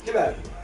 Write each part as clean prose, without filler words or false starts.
Get out of here.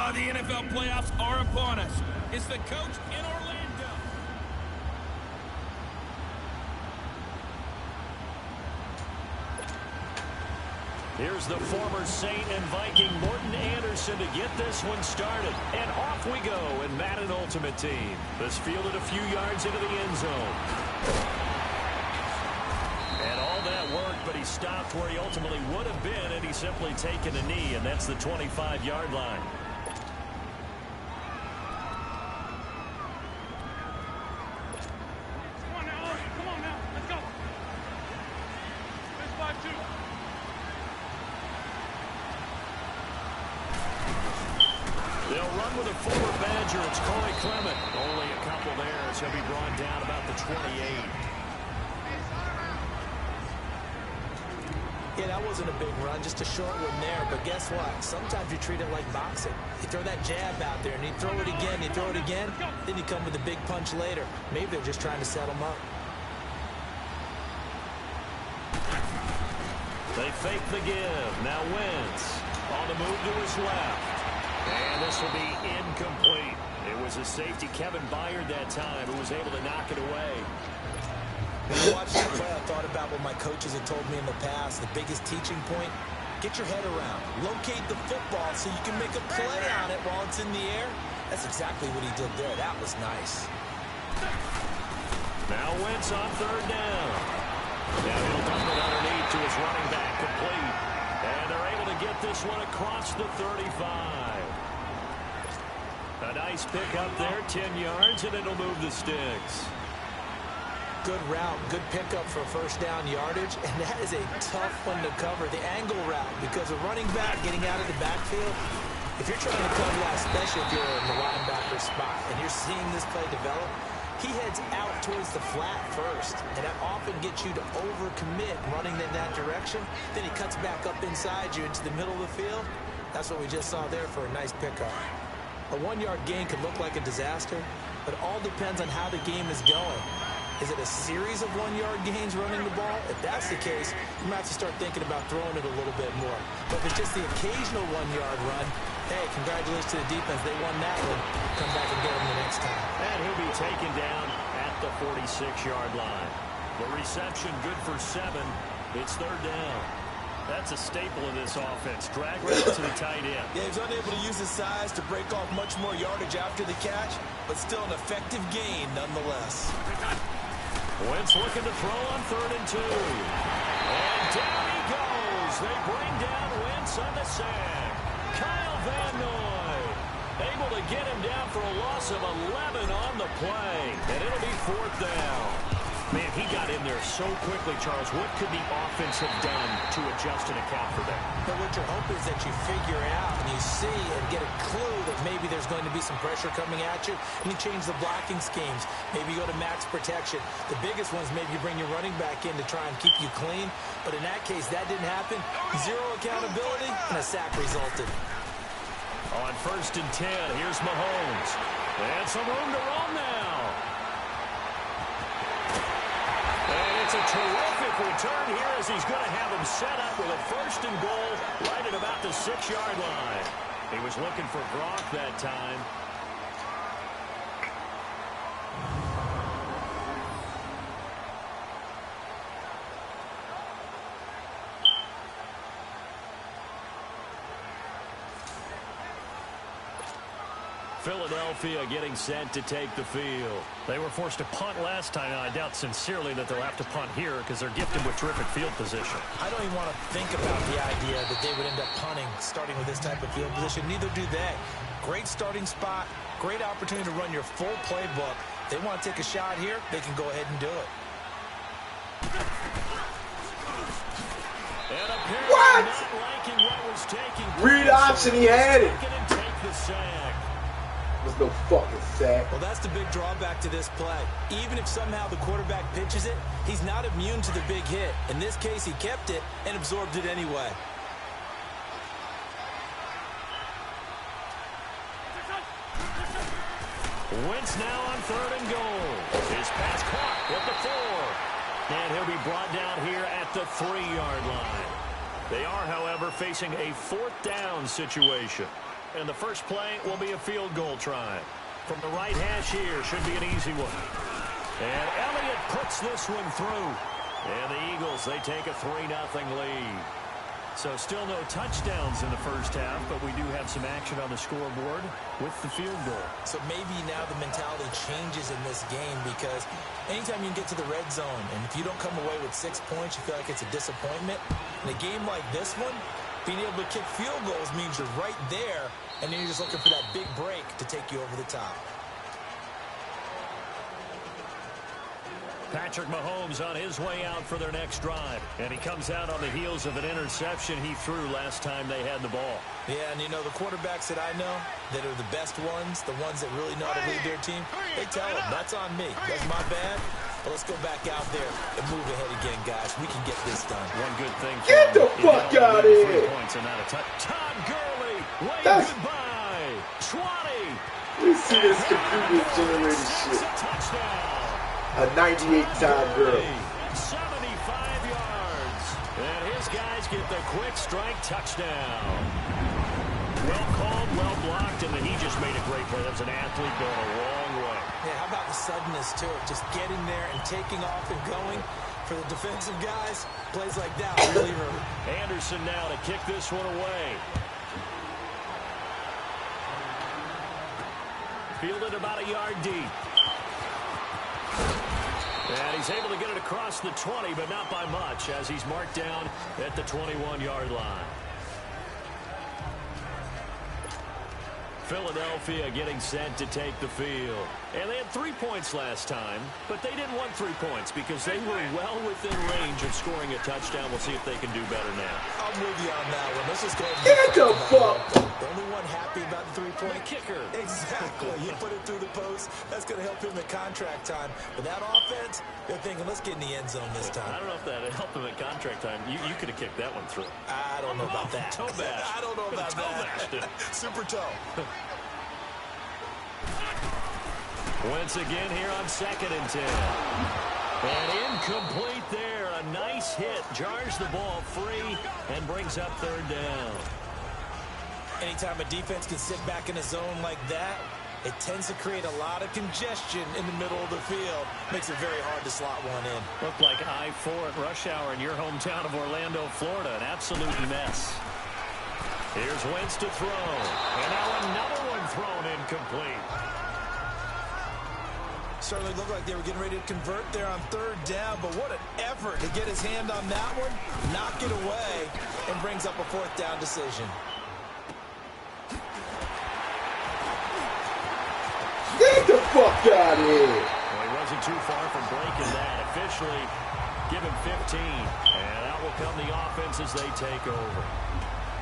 The NFL playoffs are upon us. Is the coach in Orlando? Here's the former Saint and Viking Morten Andersen to get this one started. And off we go in Madden Ultimate Team. This fielded a few yards into the end zone. And all that worked, but he stopped where he ultimately would have been had he simply taken a knee, and that's the 25-yard line. They'll run with a former Badger. It's Corey Clement. Only a couple there as he'll be brought down about the 28. Yeah, that wasn't a big run, just a short one there. But guess what? Sometimes you treat it like boxing. You throw that jab out there, and you throw it again, you throw it again, then you come with a big punch later. Maybe they're just trying to set him up. They fake the give. Now Wentz on the move to his left. And this will be incomplete. It was a safety, Kevin Byard, that time, who was able to knock it away. When I watched that play, I thought about what my coaches had told me in the past. The biggest teaching point, get your head around. Locate the football so you can make a play on it while it's in the air. That's exactly what he did there. That was nice. Now Wentz on third down. Now he'll dump it underneath to his running back, complete. And they're able to get this one across the 35. A nice pick up there, 10 yards, and it'll move the sticks. Good route, good pickup for first down yardage, and that is a tough one to cover, the angle route, because a running back getting out of the backfield, if you're trying to cover that, especially if you're in the linebacker spot, and you're seeing this play develop, he heads out towards the flat first, and that often gets you to overcommit running in that direction. Then he cuts back up inside you into the middle of the field. That's what we just saw there for a nice pickup. A 1-yard gain could look like a disaster, but it all depends on how the game is going. Is it a series of 1-yard gains running the ball? If that's the case, you might have to start thinking about throwing it a little bit more. But if it's just the occasional 1-yard run, hey, congratulations to the defense. They won that one. Come back and get them the next time. And he'll be taken down at the 46-yard line. The reception good for 7. It's 3rd down. That's a staple of this offense. Drag route to the tight end. Yeah, he's unable to use his size to break off much more yardage after the catch, but still an effective gain nonetheless. Wentz looking to throw on 3rd and 2. And down he goes. They bring down Wentz on the sack. Kyle Van Noy able to get him down for a loss of 11 on the play. And it'll be 4th down. Man, he got in there so quickly, Charles. What could the offense have done to adjust and account for that? But what you're hoping is that you figure it out and you see and get a clue that maybe there's going to be some pressure coming at you, and you change the blocking schemes. Maybe you go to max protection. The biggest ones, maybe you bring your running back in to try and keep you clean. But in that case, that didn't happen. 0 accountability, and a sack resulted. On 1st and 10, here's Mahomes. And some room to roam now. And it's a terrific return here as he's going to have him set up with a 1st and goal right at about the 6-yard line. He was looking for Gronk that time. Philadelphia getting set to take the field. They were forced to punt last time. I doubt sincerely that they'll have to punt here because they're gifted with terrific field position. I don't even want to think about the idea that they would end up punting starting with this type of field position. Neither do they. Great starting spot. Great opportunity to run your full playbook. They want to take a shot here. They can go ahead and do it. And apparently not liking what was taking place. Read option, he had it. And take the sack. There's no fucking sack. Well, that's the big drawback to this play. Even if somehow the quarterback pitches it, he's not immune to the big hit. In this case, he kept it and absorbed it anyway. Wentz now on 3rd and goal. His pass caught at the 4. And he'll be brought down here at the 3-yard line. They are, however, facing a 4th down situation. And the first play will be a field goal try. From the right hash here, should be an easy one. And Elliott puts this one through. And the Eagles, they take a 3-0 lead. So still no touchdowns in the first half, but we do have some action on the scoreboard with the field goal. So maybe now the mentality changes in this game because anytime you can get to the red zone, and if you don't come away with 6 points, you feel like it's a disappointment. In a game like this one, being able to kick field goals means you're right there, and then you're just looking for that big break to take you over the top. Patrick Mahomes on his way out for their next drive. And he comes out on the heels of an interception he threw last time they had the ball. Yeah, and you know, the quarterbacks that I know that are the best ones, the ones that really know how to lead their team, they tell them, that's on me. That's my bad. But let's go back out there and move ahead again, guys. We can get this done. One good thing. Get the fuck out of here. 3 points and not a touch. Todd Gurley, wave goodbye. 20. You see this computer-generated shit. A touchdown. A 98-time girl. 75 yards. And his guys get the quick strike touchdown. Well called, well blocked, and then he just made a great play. That was an athlete going a long way. Yeah, how about the suddenness to it? Just getting there and taking off and going. For the defensive guys, plays like that really hurt. Anderson now to kick this one away. Fielded about a yard deep. And he's able to get it across the 20, but not by much, as he's marked down at the 21-yard line. Philadelphia getting set to take the field. And they had 3 points last time, but they didn't want 3 points because they were well within range of scoring a touchdown. We'll see if they can do better now. I'm with you on that one. Let's just go ahead and Get the fuck. The only one happy about the 3-point kicker. Exactly. You put it through the post. close. That's going to help him at contract time. But that offense, they're thinking, let's get in the end zone this time. I don't know if that helped him at contract time. You could have kicked that one through. I don't know about that. Toe bash. I don't know about that. Super toe. Once again here on 2nd and 10. And incomplete there. A nice hit. Jars the ball free and brings up 3rd down. Anytime a defense can sit back in a zone like that, it tends to create a lot of congestion in the middle of the field. Makes it very hard to slot one in. Looked like I-4 at rush hour in your hometown of Orlando, Florida. An absolute mess. Here's Wentz to throw. And now another one thrown incomplete. Certainly looked like they were getting ready to convert there on 3rd down, but what an effort to get his hand on that one, knock it away, and brings up a 4th down decision. Get the fuck out of here! Well, he wasn't too far from breaking that. Officially, give him 15. And out will come the offense as they take over.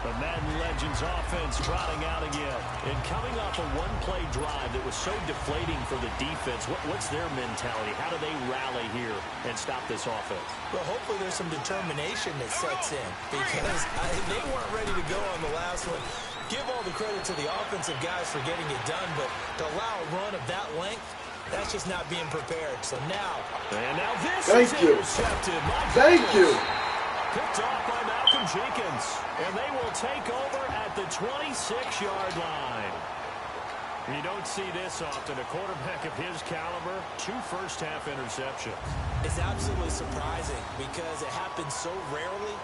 The Madden Legends offense trotting out again. And coming off a one-play drive that was so deflating for the defense, what's their mentality? How do they rally here and stop this offense? Well, hopefully there's some determination that sets in because they weren't ready to go on the last one. Give all the credit to the offensive guys for getting it done, but to allow a run of that length, that's just not being prepared. So now. And now this Thank is you. intercepted. Thank you. Picked off by Malcolm Jenkins. And they will take over at the 26-yard line. You don't see this often. A quarterback of his caliber, 2 first-half interceptions. It's absolutely surprising because it happens so rarely.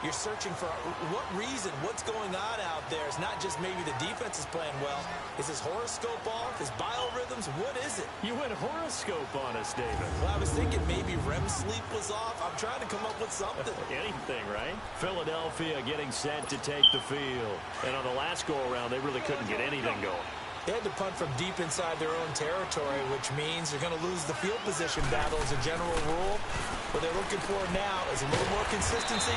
You're searching for what reason, what's going on out there. It's not just maybe the defense is playing well. Is his horoscope off? His biorhythms? What is it? You went horoscope on us, David. Well, I was thinking maybe REM sleep was off. I'm trying to come up with something. Anything, right? Philadelphia getting set to take the field. And on the last go-around, they really couldn't get anything going. They had to punt from deep inside their own territory, which means they're going to lose the field position battle as a general rule. What they're looking for now is a little more consistency,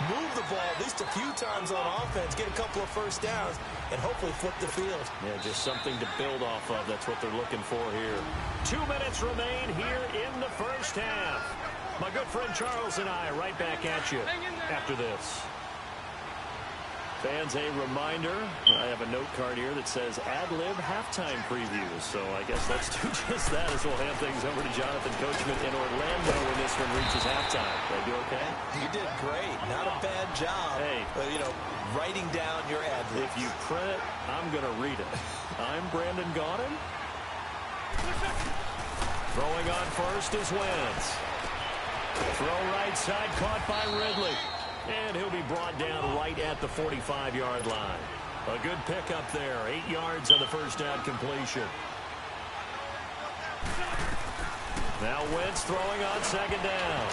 move the ball at least a few times on offense, get a couple of first downs, and hopefully flip the field. Yeah, just something to build off of. That's what they're looking for here. 2 minutes remain here in the first half. My good friend Charles and I right back at you after this. Fans, a reminder, I have a note card here that says ad-lib halftime previews. So I guess let's do just that as we'll hand things over to Jonathan Coachman in Orlando when this one reaches halftime. Did I do okay? You did great. Not a bad job. Hey. Writing down your ad-libs. If you print it, I'm going to read it. I'm Brandon Gaudin. Throwing on first is Wentz. Throw right side, caught by Ridley. And he'll be brought down right at the 45-yard line. A good pickup there. 8 yards on the first down completion. Now Wentz throwing on second down.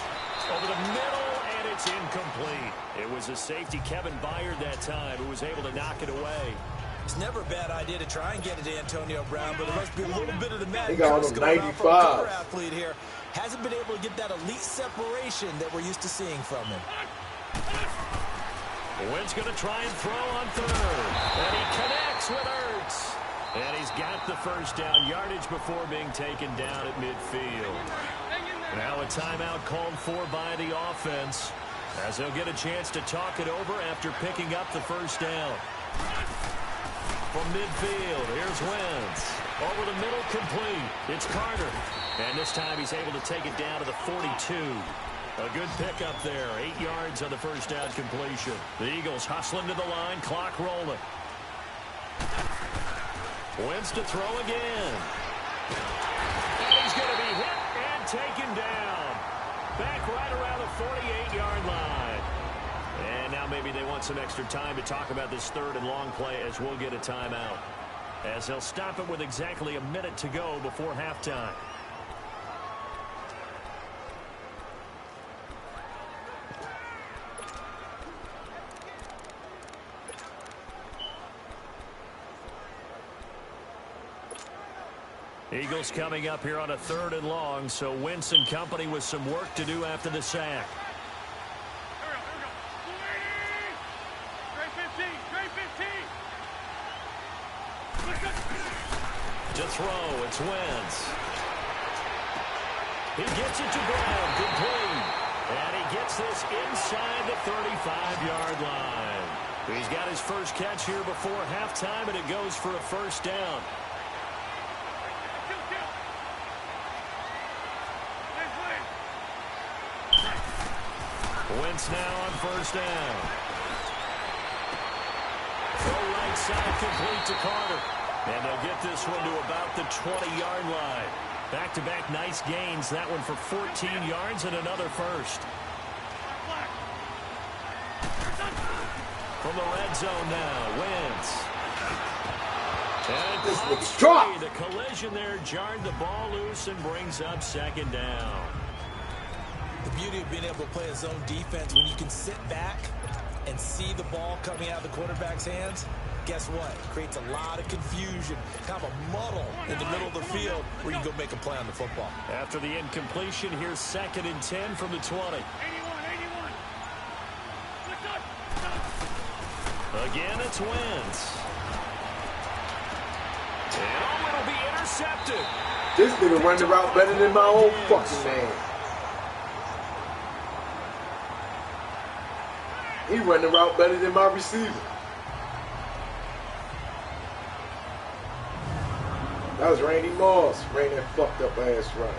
Over the middle, and it's incomplete. It was a safety, Kevin Byard, that time, who was able to knock it away. It's never a bad idea to try and get it to Antonio Brown, but there must be a little bit of the magic. He got him 95. Athlete here hasn't been able to get that elite separation that we're used to seeing from him. Wentz going to try and throw on third. And he connects with Ertz. And he's got the first down yardage before being taken down at midfield. Now a timeout called for by the offense as they'll get a chance to talk it over after picking up the first down. From midfield, here's Wentz. Over the middle, complete. It's Carter. And this time he's able to take it down to the 42. A good pickup there. 8 yards on the first down completion. The Eagles hustling to the line. Clock rolling. Wentz to throw again. And he's going to be hit and taken down. Back right around the 48-yard line. And now maybe they want some extra time to talk about this third and long play as we'll get a timeout. As they'll stop it with exactly a minute to go before halftime. Eagles coming up here on a third and long, so Wentz and company with some work to do after the sack. To throw, it's Wentz. He gets it to Brown, complete. And he gets this inside the 35-yard line. He's got his first catch here before halftime, and it goes for a first down. Wentz now on first down. Throw right side, complete to Carter. And they'll get this one to about the 20-yard line. Back-to-back nice gains. That one for 14 yards and another first. From the red zone now, Wentz. And This looks dropped. the collision there jarred the ball loose and brings up second down. The beauty of being able to play a zone defense when you can sit back and see the ball coming out of the quarterback's hands, guess what? It creates a lot of confusion, kind of a muddle in the middle of the field where you can go make a play on the football. After the incompletion, here's 2nd and 10 from the 20. Again, it's Wentz. And oh, it'll be intercepted. This nigga run the route better than my own fucking man. He run the route better than my receiver. That was Randy Moss, ran that fucked up ass route.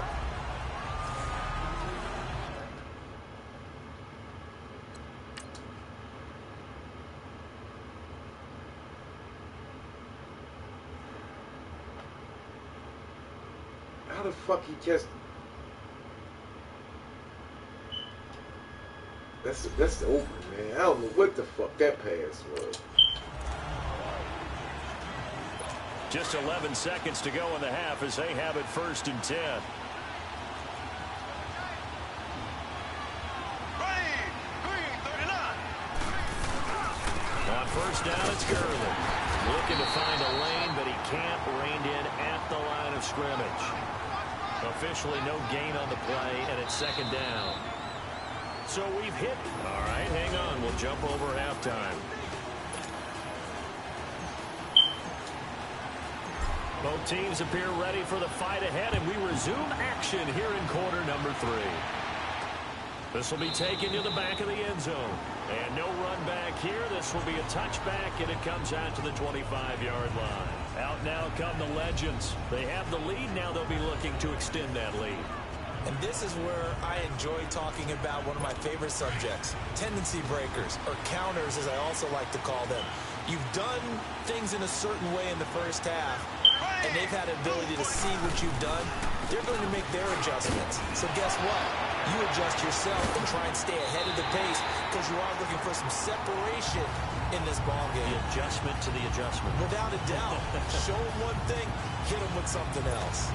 How the fuck he just... That's over, man. I don't know what the fuck that pass was. Just 11 seconds to go in the half as they have it 1st and 10. On first down, it's Gurley. Looking to find a lane, but he can't. Reined in at the line of scrimmage. Officially no gain on the play, and it's 2nd down. So we've hit. All right, hang on. We'll jump over halftime. Both teams appear ready for the fight ahead, and we resume action here in quarter number 3. This will be taken to the back of the end zone. And no run back here. This will be a touchback, and it comes out to the 25-yard line. Out now come the Legends. They have the lead. Now they'll be looking to extend that lead. And this is where I enjoy talking about one of my favorite subjects, tendency breakers, or counters as I also like to call them. You've done things in a certain way in the first half, and they've had an ability to see what you've done. They're going to make their adjustments. So guess what? You adjust yourself and try and stay ahead of the pace because you are looking for some separation in this ball game. The adjustment to the adjustment. Without a doubt. Show them one thing, hit them with something else.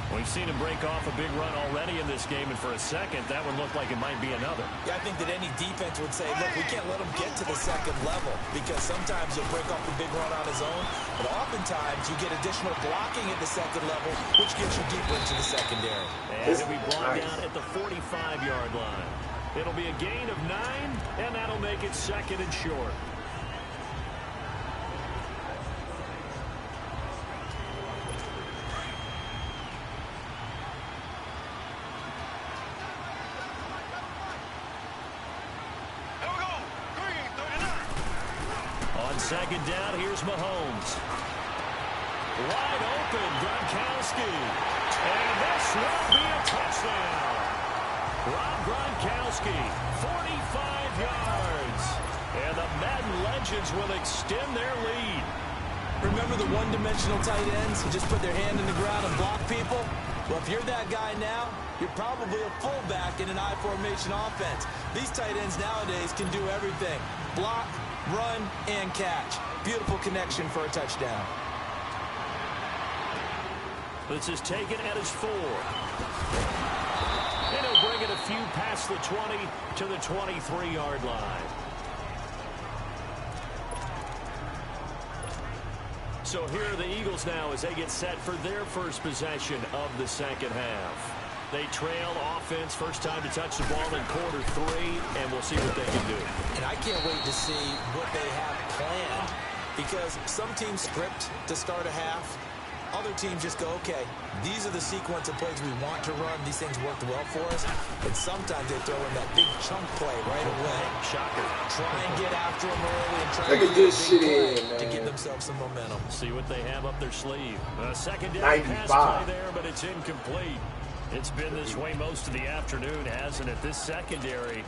We've seen him break off a big run already in this game, and for a second, that one looked like it might be another. Yeah, I think that any defense would say, look, we can't let him get to the second level because sometimes he'll break off a big run on his own, but oftentimes you get additional blocking at the second level, which gets you deeper into the secondary. And it'll be brought down at the 45-yard line. It'll be a gain of 9, and that'll make it 2nd and short. Second down, here's Mahomes. Wide open, Gronkowski. And this will be a touchdown. Rob Gronkowski, 45 yards. And the Madden Legends will extend their lead. Remember the one-dimensional tight ends who just put their hand in the ground and block people? Well, if you're that guy now, you're probably a fullback in an I-formation offense. These tight ends nowadays can do everything. Block, run, and catch. Beautiful connection for a touchdown. This is taken at his 4. And he'll bring it a few past the 20 to the 23-yard line. So here are the Eagles now as they get set for their first possession of the second half. They trail offense, first time to touch the ball in quarter 3, and we'll see what they can do. And I can't wait to see what they have planned because some teams script to start a half, Other teams just go, okay, these are the sequence of plays we want to run. These things worked well for us. And sometimes they throw in that big chunk play right away. Shocker. Try and get after them early and try Look to at get this a big shit play in, to man. give themselves some momentum. See what they have up their sleeve. A secondary pass 95. play there, but it's incomplete. It's been this way most of the afternoon, hasn't it? This secondary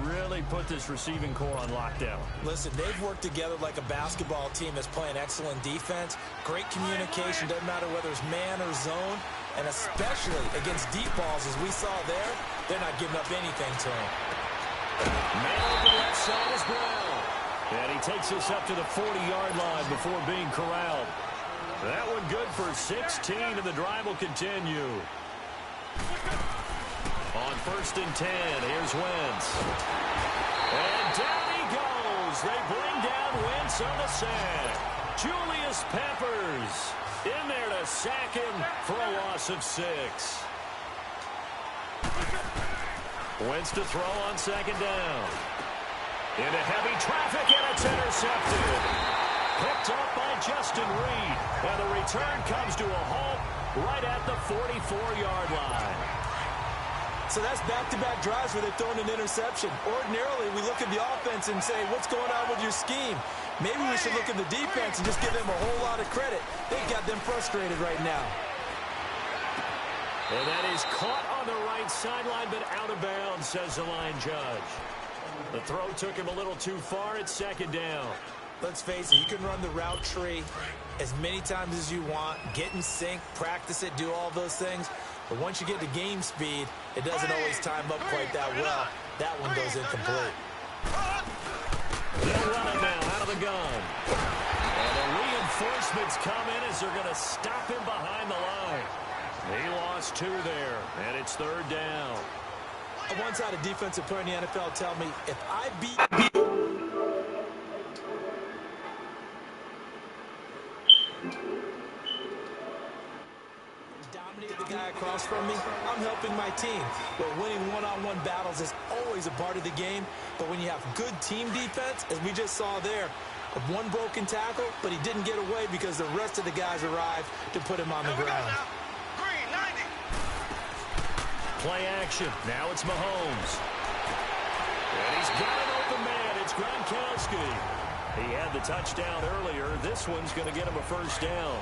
really put this receiving core on lockdown. Listen, they've worked together like a basketball team that's playing excellent defense. Great communication, doesn't matter whether it's man or zone. And especially against deep balls, as we saw there, they're not giving up anything to them. Man open left side is Brown. And he takes us up to the 40-yard line before being corralled. That one good for 16, and the drive will continue. On 1st and 10, here's Wentz. And down he goes. They bring down Wentz on the sack. Julius Peppers in there to sack him for a loss of 6. Wentz to throw on 2nd down. Into heavy traffic, and it's intercepted. Picked up by Justin Reed. And the return comes to a halt right at the 44-yard line. So that's back-to-back drives where they've thrown an interception. Ordinarily, we look at the offense and say, what's going on with your scheme? Maybe we should look at the defense and just give them a whole lot of credit. They've got them frustrated right now. And that is caught on the right sideline, but out of bounds, says the line judge. The throw took him a little too far. It's 2nd down. Let's face it, you can run the route tree as many times as you want, get in sync, practice it, do all those things. But once you get to game speed, it doesn't always time up quite that well. That one goes incomplete. They'll run it now out of the gun. And the reinforcements come in as they're going to stop him behind the line. He lost 2 there, and it's 3rd down. I once had a defensive player in the NFL tell me, if I beat dominate the guy across from me, I'm helping my team. But winning one-on-one battles is always a part of the game. But when you have good team defense, as we just saw there, one broken tackle, but he didn't get away because the rest of the guys arrived to put him on the ground. Play action. Now it's Mahomes. And he's got an open man. It's Gronkowski. He had the touchdown earlier. This one's going to get him a 1st down.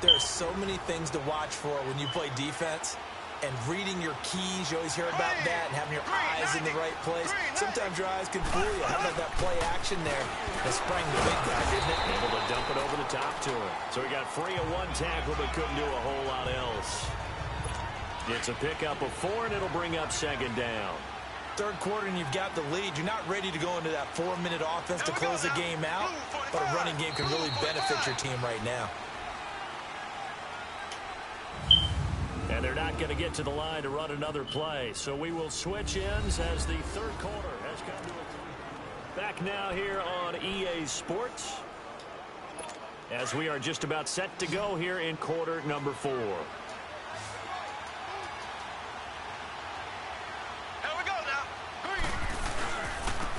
There are so many things to watch for when you play defense. And reading your keys, you always hear about that, and having your eyes in the right place. Sometimes your eyes can fool you. How about that play action there that sprang the big guy, didn't it? Able to dump it over the top to him. So he got free of 1 tackle, but couldn't do a whole lot else. It's a pickup of 4, and it'll bring up 2nd down. 3rd quarter, and you've got the lead. You're not ready to go into that 4-minute offense to close the game out, but a running game can really benefit your team right now. And they're not going to get to the line to run another play. So we will switch ends as the 3rd quarter has come to a... Back now here on EA Sports, as we are just about set to go here in quarter number 4.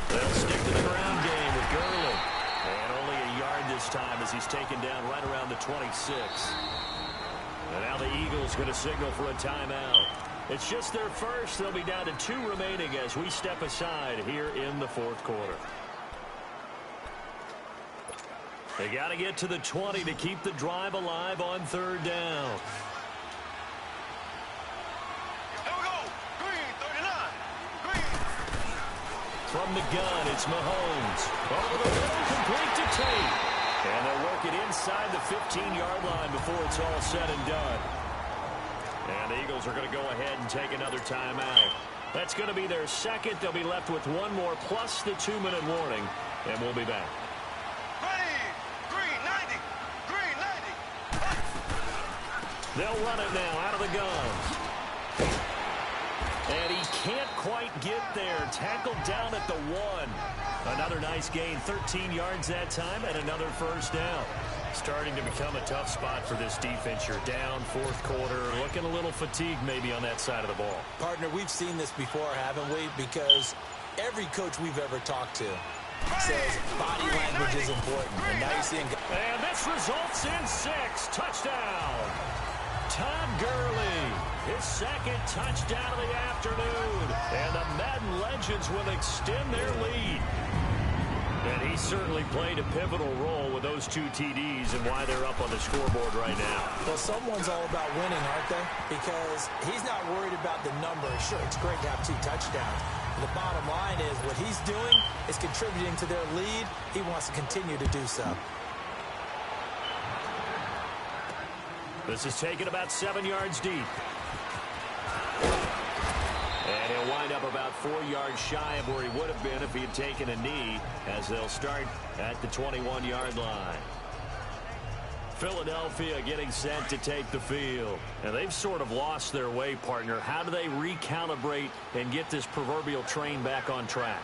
They'll stick to the ground game with Gurley. And only a yard this time as he's taken down right around the 26. And now the Eagles going to signal for a timeout. It's just their first. They'll be down to 2 remaining as we step aside here in the 4th quarter. They got to get to the 20 to keep the drive alive on 3rd down. From the gun, it's Mahomes. Over the middle, complete to Tate. And they'll work it inside the 15-yard line before it's all said and done. And the Eagles are going to go ahead and take another timeout. That's going to be their 2nd. They'll be left with 1 more plus the 2-minute warning. And we'll be back. They'll run it now out of the gun. And he can't quite get there. Tackled down at the 1. Another nice gain, 13 yards that time, and another 1st down. Starting to become a tough spot for this defense. You're down 4th quarter, looking a little fatigued maybe on that side of the ball. Partner, we've seen this before, haven't we? Because every coach we've ever talked to, says body language is important. And now you're seeing... And this results in 6. Touchdown. Todd Gurley, his second touchdown of the afternoon. And the Madden Legends will extend their lead. And he certainly played a pivotal role with those 2 TDs and why they're up on the scoreboard right now. Well, someone's all about winning, aren't they? Because he's not worried about the number. Sure, it's great to have 2 touchdowns. But the bottom line is what he's doing is contributing to their lead. He wants to continue to do so. This is taken about 7 yards deep. And he'll wind up about 4 yards shy of where he would have been if he had taken a knee, as they'll start at the 21-yard line. Philadelphia getting set to take the field. And they've sort of lost their way, partner. How do they recalibrate and get this proverbial train back on track?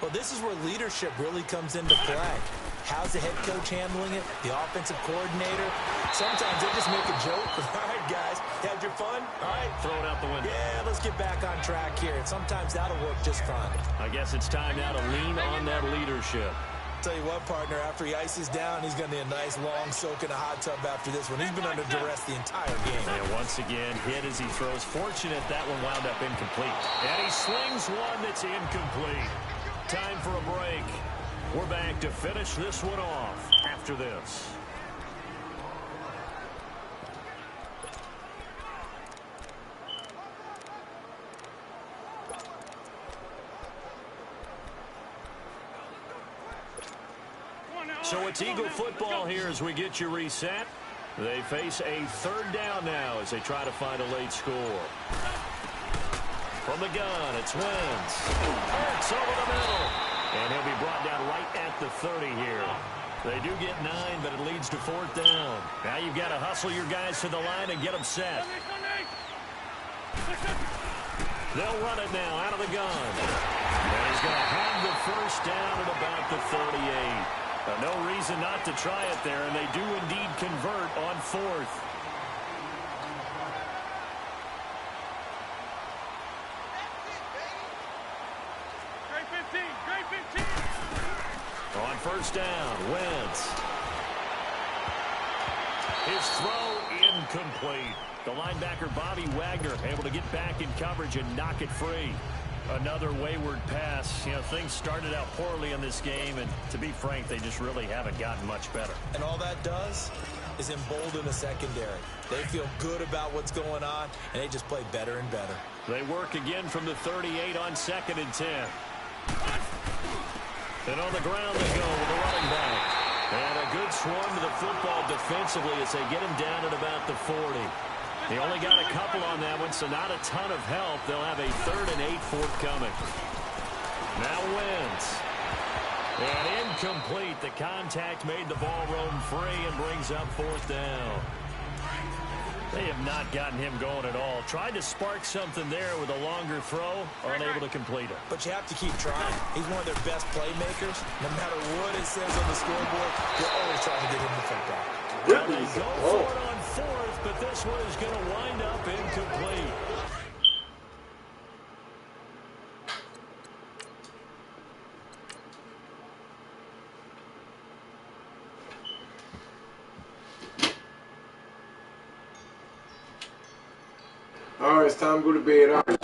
Well, this is where leadership really comes into play. How's the head coach handling it? The offensive coordinator? Sometimes they just make a joke. All right, guys, had your fun? All right. Throw it out the window. Yeah, let's get back on track here. And sometimes that'll work just fine. I guess it's time now to lean on that leadership. Tell you what, partner, after he ices down, he's going to need a nice long soak in a hot tub after this one. He's been under duress the entire game. And once again, hit as he throws. Fortunate that one wound up incomplete. And he slings one that's incomplete. Time for a break. We're back to finish this one off after this. So it's Eagle football here as we get you reset. They face a 3rd down now as they try to find a late score. From the gun, it's Wentz. Hurts over the middle. And he'll be brought down right at the 30 here. They do get 9, but it leads to 4th down. Now you've got to hustle your guys to the line and get them set. They'll run it now out of the gun. And he's going to have the 1st down at about the 38. No reason not to try it there, and they do indeed convert on 4th. On 1st down, Wentz. His throw incomplete. The linebacker, Bobby Wagner, able to get back in coverage and knock it free. Another wayward pass. You know, things started out poorly in this game, and to be frank, they just really haven't gotten much better. And all that does is embolden the secondary. They feel good about what's going on, and they just play better and better. They work again from the 38 on 2nd and 10. And on the ground they go with the running back. And a good swarm to the football defensively as they get him down at about the 40. He only got a couple on that one, so not a ton of help. They'll have a 3rd and 8 forthcoming. Now Wentz. And incomplete. The contact made the ball roam free and brings up 4th down. They have not gotten him going at all. Tried to spark something there with a longer throw, unable to complete it. But you have to keep trying. He's one of their best playmakers. No matter what it says on the scoreboard, they're always trying to get him the football. Well, they go for it on 4th, but this one is going to wind up incomplete. All right, it's time to go to bed. All right.